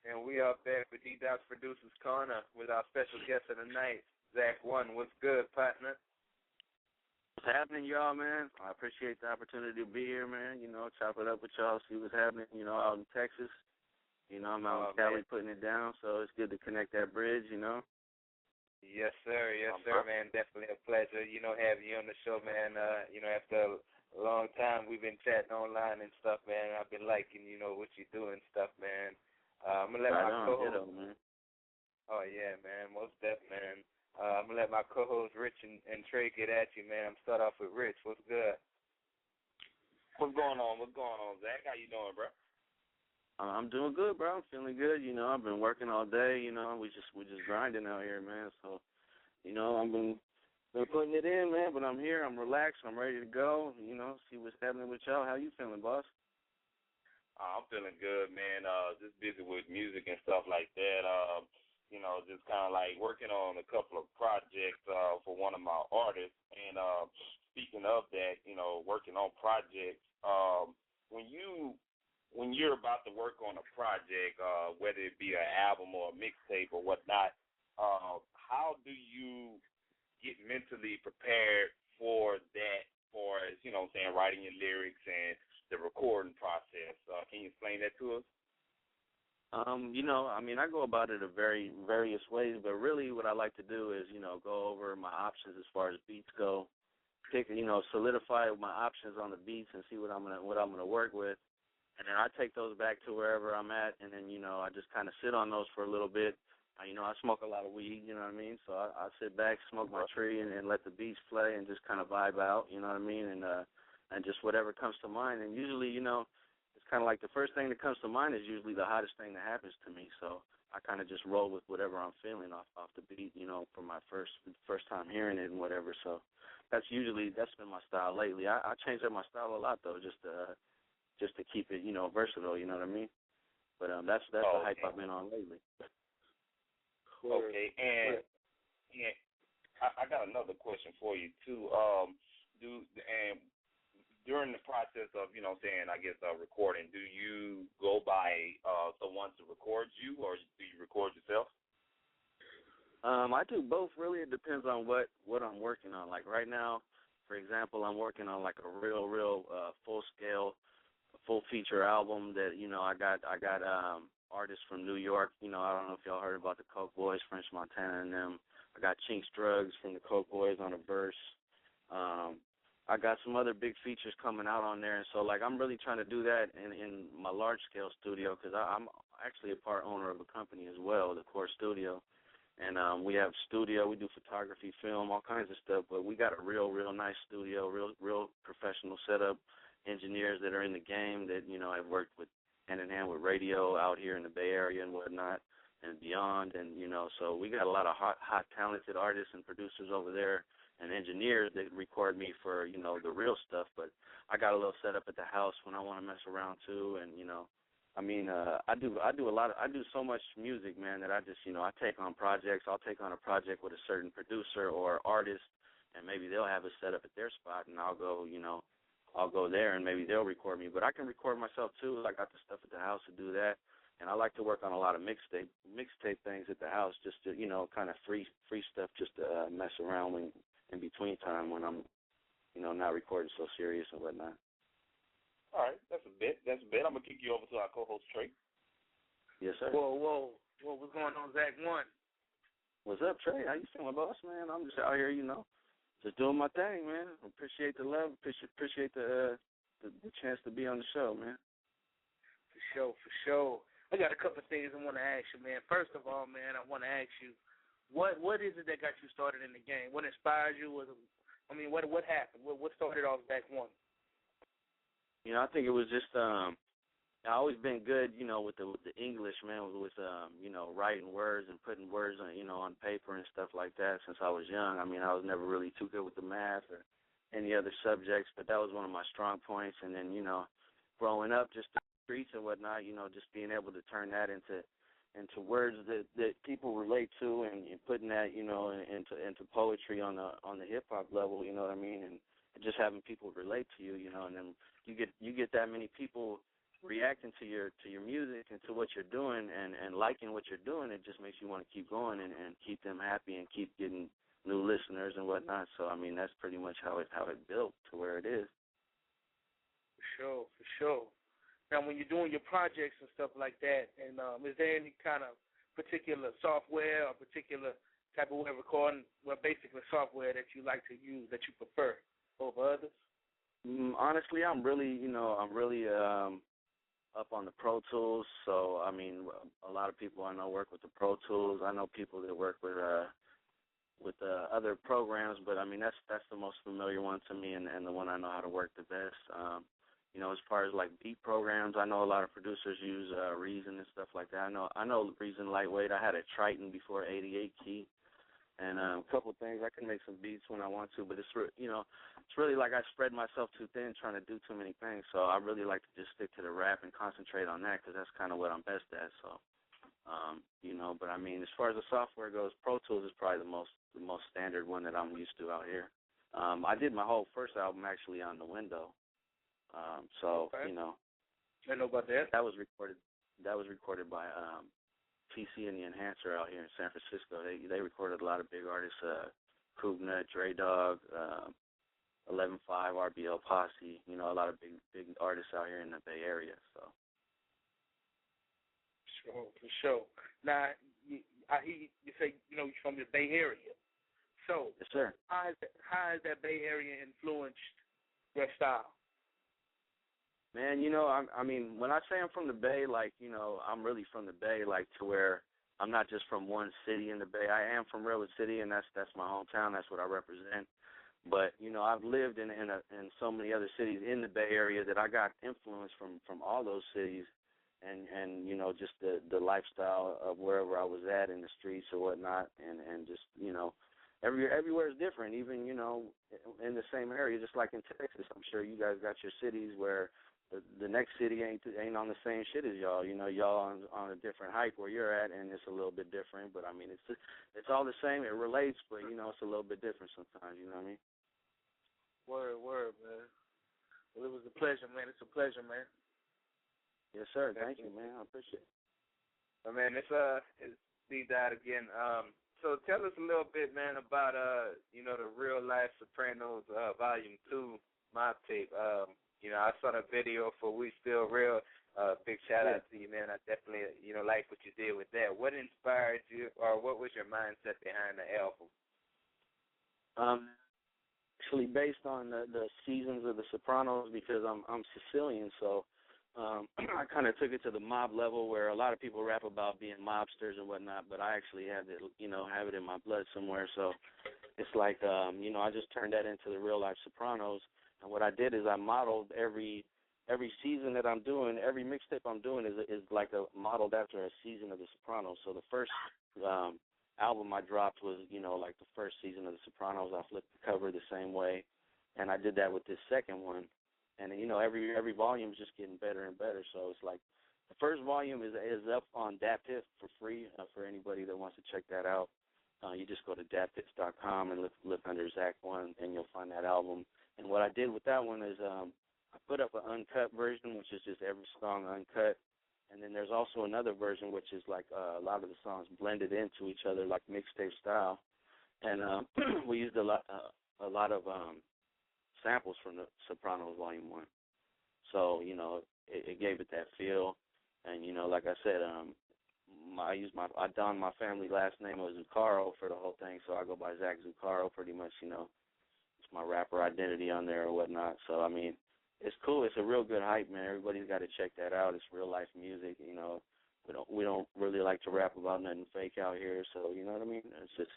And we are back with D-Dot's Producers Corner with our special guest of the night, Zach One. What's good, partner? What's happening, y'all, man? I appreciate the opportunity to be here, man. You know, chop it up with y'all, see what's happening, you know, out in Texas. You know, I'm out in Cali putting it down, so it's good to connect that bridge, you know. Yes, sir. Yes, sir, man. Definitely a pleasure, you know, having you on the show, man. You know, after a long time we've been chatting online and stuff, man. I've been liking, you know, what you do and stuff, man. I'm going to let my co-host. Man. Oh, yeah, man. Most definitely, man. I'm going to let my co-host Rich and Trey get at you, man. I'm start off with Rich. What's good? What's going on? Zach? How you doing, bro? I'm doing good, bro. I'm feeling good. You know, I've been working all day. You know, we're just grinding out here, man. So, you know, I've been putting it in, man. But I'm here. I'm relaxed. I'm ready to go. You know, see what's happening with y'all. How you feeling, boss? I'm feeling good, man. Just busy with music and stuff like that. You know, just kind of like working on a couple of projects for one of my artists. And speaking of that, you know, working on projects. When you're about to work on a project, whether it be an album or a mixtape or whatnot, how do you get mentally prepared for that? For as you know, saying writing your lyrics and the recording process. Can you explain that to us? You know, I mean, I go about it in various ways, but really what I like to do is, you know, go over my options as far as beats go, solidify my options on the beats and see what I'm gonna work with, and then I take those back to wherever I'm at, and then, you know, I just kind of sit on those for a little bit. You know, I smoke a lot of weed, you know what I mean, so I sit back, smoke my tree, and let the beats play and just kind of vibe out, you know what I mean, and just whatever comes to mind. And usually, you know, it's kind of like the first thing that comes to mind is usually the hottest thing that happens to me. So I kind of just roll with whatever I'm feeling off the beat, you know, for my first time hearing it and whatever. So that's been my style lately. I changed up my style a lot though, just to keep it, you know, versatile. You know what I mean? But that's the hype I've been on lately. Okay, and I got another question for you too. During the process of, you know, recording, do you go by someone to record you, or do you record yourself? I do both, really. It depends on what I'm working on. Like right now, for example, I'm working on like a real full-scale, full-feature album that, you know, I got artists from New York. You know, I don't know if y'all heard about the Coke Boys, French Montana and them. I got Chinks Drugs from the Coke Boys on a verse. I got some other big features coming out on there, and so like I'm really trying to do that in my large scale studio because I'm actually a part owner of a company as well, the Core Studio, and we have studio, we do photography, film, all kinds of stuff, but we got a real nice studio, real professional setup, engineers that are in the game that, you know, have worked with hand in hand with radio out here in the Bay Area and whatnot and beyond, and you know, so we got a lot of hot talented artists and producers over there and engineers that record me for, you know, the real stuff. But I got a little setup at the house when I want to mess around too, and you know, I mean, I do so much music, man, that I just, you know, I take on projects. I'll take on a project with a certain producer or artist, and maybe they'll have a setup at their spot, and I'll go there, and maybe they'll record me. But I can record myself too. I got the stuff at the house to do that, and I like to work on a lot of mixtape things at the house, just to, you know, kind of free stuff, just to mess around when in between time when I'm, you know, not recording so serious and whatnot. All right, that's a bit. I'm gonna kick you over to our co-host Trey. Yes, sir. Whoa, what's going on, Zach One? What's up, Trey? How you feeling, boss, man? I'm just out here, you know, just doing my thing, man. Appreciate the love. Appreciate the chance to be on the show, man. For sure. I got a couple of things I want to ask you, man. First of all, man, I want to ask you, what is it that got you started in the game? What inspired you? What happened? What started off Zach One? You know, I think it was just I always been good, you know, with the English, man, with you know, writing words and putting words on, you know, on paper and stuff like that since I was young. I mean, I was never really too good with the math or any other subjects, but that was one of my strong points. And then, you know, growing up, just the streets and whatnot, you know, just being able to turn that into words that people relate to, and putting that, you know, into poetry on the hip hop level, you know what I mean, and just having people relate to you, you know, and then you get that many people reacting to your music and to what you're doing and liking what you're doing, it just makes you want to keep going and keep them happy and keep getting new listeners and whatnot. So I mean, that's pretty much how it built to where it is. For sure. Now, when you're doing your projects and stuff like that, and is there any kind of particular software or particular type of way of recording, well, basically software that you like to use that you prefer over others? Honestly, I'm really up on the Pro Tools. So I mean, a lot of people I know work with the Pro Tools. I know people that work with other programs, but I mean that's the most familiar one to me and the one I know how to work the best. As far as like beat programs, I know a lot of producers use Reason and stuff like that. I know Reason Lightweight. I had a Triton before 88 key, and a couple of things. I can make some beats when I want to, but it's really like I spread myself too thin trying to do too many things. So I really like to just stick to the rap and concentrate on that because that's kind of what I'm best at. So, but I mean, as far as the software goes, Pro Tools is probably the most standard one that I'm used to out here. I did my whole first album actually on the Window. Okay. I know about that. That was recorded by PC and the Enhancer out here in San Francisco. They recorded a lot of big artists, Koopnut, Dre Dog, 11-5, RBL Posse, a lot of big artists out here in the Bay Area. So. For sure. Now, I hear you say, you're from the Bay Area. So, yes, sir. How has that Bay Area influenced your style? Man, I mean, when I say I'm from the Bay, like, I'm really from the Bay, like, to where I'm not just from one city in the Bay. I am from Redwood City, and that's my hometown. That's what I represent. But, I've lived in so many other cities in the Bay Area that I got influence from all those cities and just the lifestyle of wherever I was at in the streets or whatnot, and just, everywhere is different, even, in the same area, just like in Texas. I'm sure you guys got your cities where the next city ain't on the same shit as y'all. Y'all on a different height where you're at, and it's a little bit different. But I mean, it's all the same. It relates, but it's a little bit different sometimes. You know what I mean? Word, man. Well, it was a pleasure, man. It's a pleasure, man. Yes, sir. Thank you, man. I appreciate it. Well, man, it's D-Dot again. So tell us a little bit, man, about the Real Life Sopranos Volume 2 mob tape. I saw the video for We Still Real. Big shout out to you, man. I definitely, like what you did with that. What inspired you, or what was your mindset behind the album? Actually, based on the seasons of The Sopranos, because I'm Sicilian, so I kind of took it to the mob level where a lot of people rap about being mobsters and whatnot, but I actually have it, have it in my blood somewhere. So it's like, I just turned that into the Real Life Sopranos. And what I did is I modeled every season that I'm doing, every mixtape I'm doing is like modeled after a season of The Sopranos. So the first album I dropped was, like the first season of The Sopranos. I flipped the cover the same way, and I did that with this second one. And every volume is just getting better and better. So it's like the first volume is up on DatPiff for free for anybody that wants to check that out. You just go to datpiff.com and look under Zach1, and you'll find that album. And what I did with that one is I put up an uncut version, which is just every song uncut. And then there's also another version, which is like a lot of the songs blended into each other, like mixtape style. And we used a lot of samples from The Sopranos Volume 1. So, it gave it that feel. And, like I said, I donned my family last name of Zucaro for the whole thing, so I go by Zach Zucaro pretty much, It's my rapper identity on there or whatnot. So, I mean, it's cool. It's a real good hype, man. Everybody's got to check that out. It's real life music, We don't really like to rap about nothing fake out here, so you know what I mean? It's just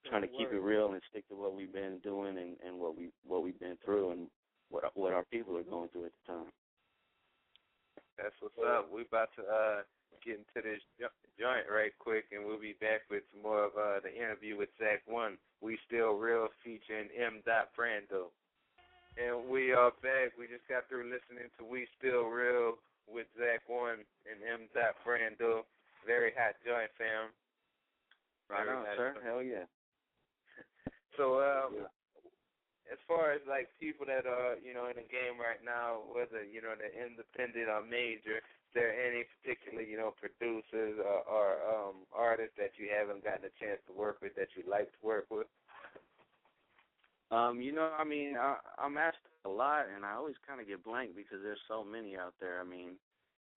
trying to keep it real and stick to what we've been doing and what we've been through and what our people are going through at the time. That's what's up. We about to get into this joint right quick, and we'll be back with some more of the interview with Zach1. We Still Real featuring M. Brando. And we are back. We just got through listening to We Still Real with Zach1 and M. Brando. Very hot joint, fam. Right on, sir. Hell yeah. So, as far as like people that are, you know, in the game right now, whether, you know, they're independent or major, is there any particular, you know, producers or artists that you haven't gotten a chance to work with that you'd like to work with? You know, I mean, I'm asked a lot, and I always kind of get blank because there's so many out there. I mean,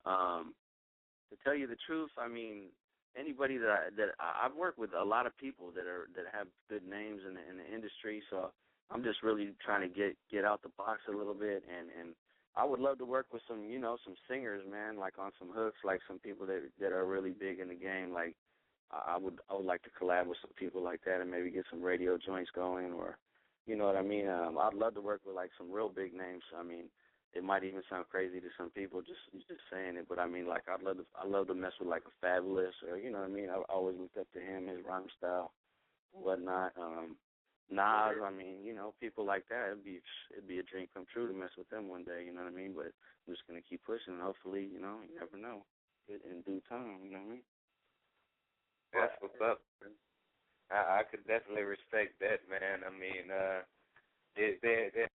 to tell you the truth, I mean, anybody that I've worked with a lot of people that have good names in the industry, so I'm just really trying to get out the box a little bit, and I would love to work with some, you know, some singers, man, like on some hooks, like some people that are really big in the game. Like I would like to collab with some people like that and maybe get some radio joints going, or you know what I mean. I'd love to work with like some real big names. I mean, it might even sound crazy to some people just saying it, but I mean, like I love to mess with like a Fabulous, or you know what I mean. I always looked up to him, his rhyme style, whatnot. Nas, I mean, you know, people like that. It'd be a dream come true to mess with them one day. You know what I mean? But I'm just gonna keep pushing. And hopefully, you know, you never know. In due time, you know what I mean? That's what's up. I could definitely respect that, man. I mean, there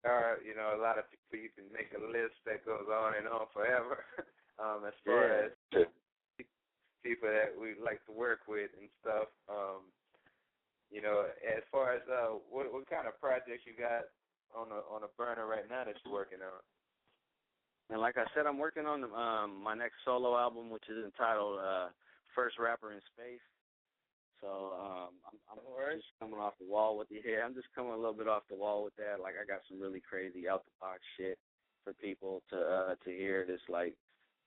are, you know, a lot of people you can make a list that goes on and on forever. As far as people that we like to work with and stuff. You know, as far as what kind of projects you got on a burner right now that you're working on? And like I said, I'm working on my next solo album, which is entitled First Rapper in Space. So I'm just coming off the wall with I'm just coming a little bit off the wall with that. Like I got some really crazy out the box shit for people to hear. This like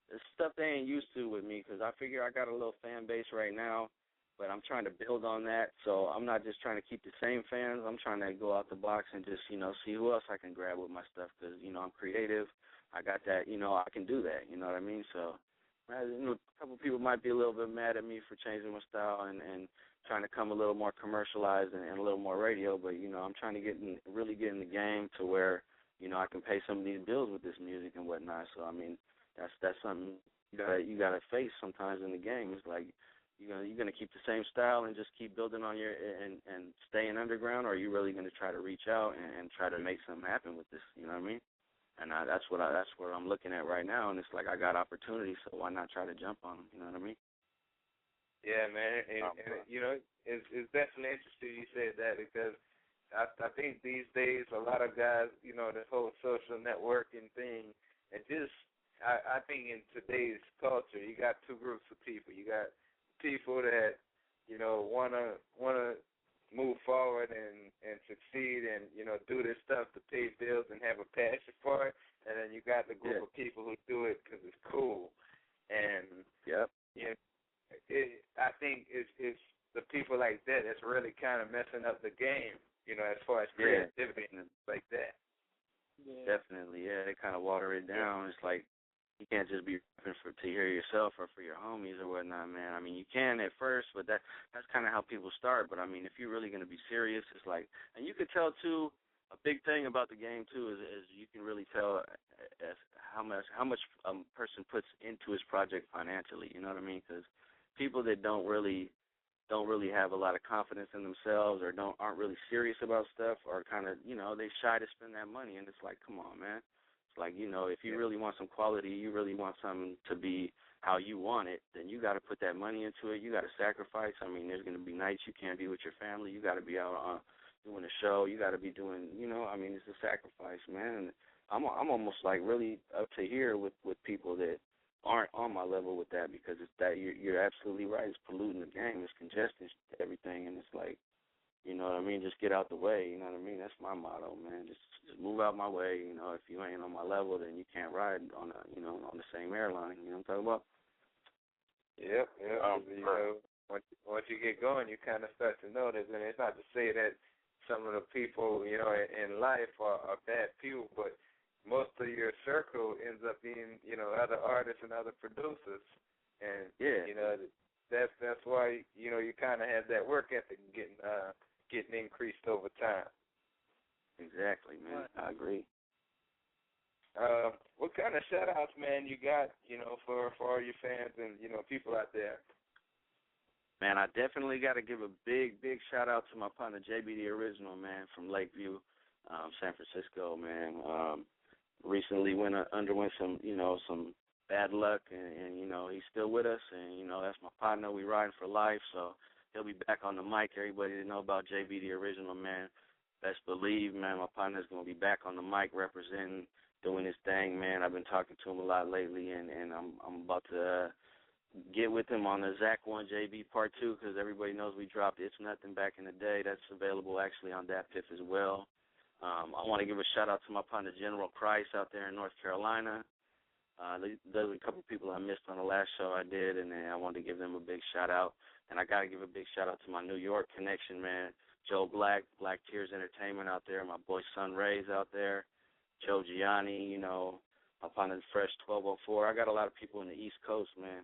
this stuff they ain't used to with me, because I figure I got a little fan base right now, but I'm trying to build on that. So I'm not just trying to keep the same fans. I'm trying to go out the box and just, you know, see who else I can grab with my stuff, because, you know, I'm creative. I got that, you know, I can do that, you know what I mean? So, you know, a couple of people might be a little bit mad at me for changing my style and trying to come a little more commercialized and a little more radio, but, you know, I'm trying to really get in the game to where, you know, I can pay some of these bills with this music and whatnot. So, I mean, that's something you gotta face sometimes in the game. It's like, you're gonna keep the same style and just keep building on your and staying underground, or are you really gonna try to reach out and try to make something happen with this? You know what I mean? And that's what I'm looking at right now. And it's like I got opportunities, so why not try to jump on them? You know what I mean? Yeah, man. And you know, it's definitely interesting you said that, because I think these days a lot of guys, you know, this whole social networking thing, it just I think in today's culture, you got two groups of people. You got people that, you know, wanna move forward and succeed and, you know, do this stuff to pay bills and have a passion for it, and then you got the group of people who do it because it's cool. And you know, I think it's the people like that that's really kind of messing up the game, you know, as far as creativity and like that. Yeah. Definitely, yeah. They kind of water it down. It's like, you can't just be rapping to hear yourself or for your homies or whatnot, man. I mean, you can at first, but that's kind of how people start. But, I mean, if you're really going to be serious, it's like, and you could tell, too, a big thing about the game, too, is you can really tell as how much a person puts into his project financially, you know what I mean? Because people that don't really have a lot of confidence in themselves or aren't really serious about stuff are kind of, you know, they shy to spend that money. And it's like, come on, man. Like, you know, if you really want some quality, you really want something to be how you want it, then you got to put that money into it. You got to sacrifice. I mean, there's going to be nights you can't be with your family. You got to be out doing a show. You got to be doing, you know, I mean, it's a sacrifice, man. And I'm almost like really up to here with people that aren't on my level with that, because it's that you're absolutely right. It's polluting the game. It's congesting everything, and it's like, you know what I mean? Just get out the way, you know what I mean? That's my motto, man. Just move out my way. You know, if you ain't on my level, then you can't ride on the same airline. You know what I'm talking about? Yep. You know, once you get going, you kind of start to notice, and it's not to say that some of the people, you know, in life are bad people, but most of your circle ends up being, you know, other artists and other producers, and you know, that's why, you know, you kind of have that work ethic getting increased over time. Exactly, man. I agree. What kind of shout-outs, man, you got, you know, for all your fans and, you know, people out there? Man, I definitely got to give a big shout-out to my partner, JB the Original, man, from Lakeview. San Francisco, man. Recently underwent some bad luck, and he's still with us, and that's my partner. We riding for life, so he'll be back on the mic. Everybody that know about JB the original, man, best believe, man, my partner's gonna be back on the mic representing, doing his thing, man. I've been talking to him a lot lately, and I'm about to get with him on the Zach 1 JB Part 2, because everybody knows we dropped It's Nothing back in the day. That's available actually on that piff as well. I want to give a shout-out to my partner General Price out there in North Carolina. There's a couple of people I missed on the last show I did, and I wanted to give them a big shout-out. And I got to give a big shout-out to my New York connection, man, Joe Black Tears Entertainment out there, my boy Sun Rays out there, Joe Gianni, my partner Fresh 1204. I got a lot of people in the East Coast, man.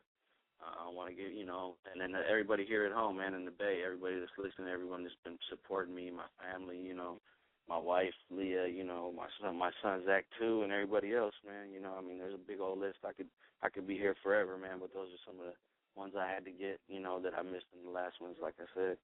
I want to give, and then everybody here at home, man, in the Bay, everybody that's listening, everyone that's been supporting me, my family, my wife, Leah, my son Zach too, and everybody else, man. There's a big old list. I could be here forever, man, but those are some of the ones I had to get, that I missed in the last ones, like I said.